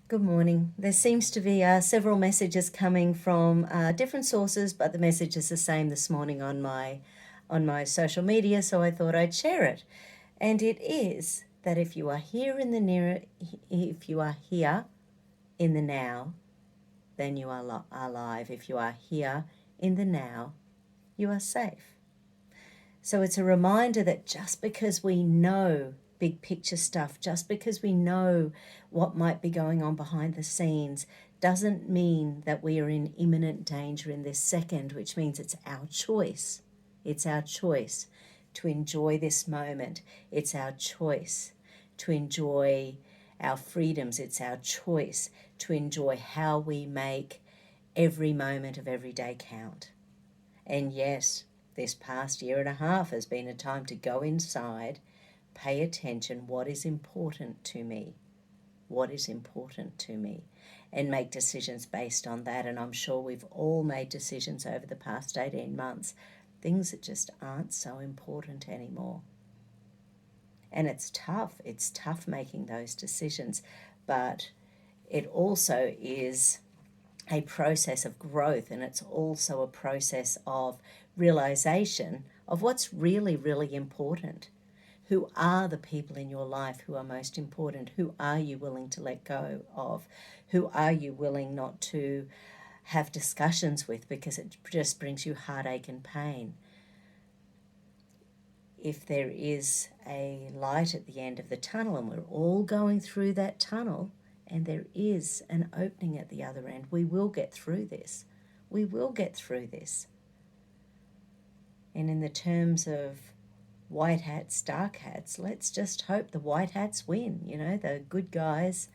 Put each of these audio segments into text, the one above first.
Good morning. There seems to be several messages coming from different sources, but the message is the same this morning on my social media, so I thought I'd share it. And it is that if you are here in the now, then you are alive. If you are here in the now, you are safe. So it's a reminder that just because we know big picture stuff, just because we know what might be going on behind the scenes, doesn't mean that we are in imminent danger in this second, which means it's our choice. It's our choice to enjoy this moment. It's our choice to enjoy our freedoms. It's our choice to enjoy how we make every moment of every day count. And yes, this past year and a half has been a time to go inside, pay attention, what is important to me, and make decisions based on that. And I'm sure we've all made decisions over the past 18 months, things that just aren't so important anymore. And it's tough making those decisions, but it also is a process of growth, and it's also a process of realization of what's really, really important. Who are the people in your life who are most important? Who are you willing to let go of? Who are you willing not to have discussions with because it just brings you heartache and pain? If there is a light at the end of the tunnel, and we're all going through that tunnel, and there is an opening at the other end, we will get through this. We will get through this. And in the terms of white hats, dark hats, let's just hope the white hats win. You know, the good guys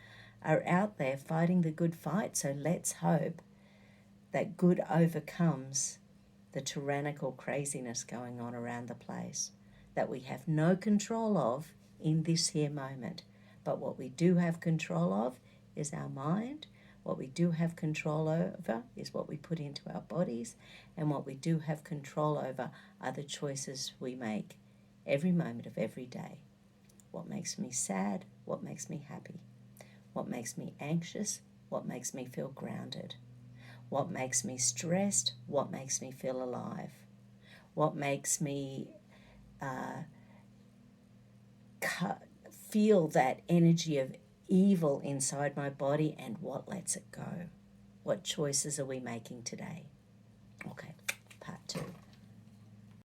are out there fighting the good fight. So let's hope that good overcomes the tyrannical craziness going on around the place that we have no control of in this here moment. But what we do have control of is our mind. What we do have control over is what we put into our bodies. And what we do have control over are the choices we make every moment of every day. What makes me sad? What makes me happy? What makes me anxious? What makes me feel grounded? What makes me stressed? What makes me feel alive? What makes me feel that energy of evil inside my body, and what lets it go? What choices are we making today? Okay, part 2.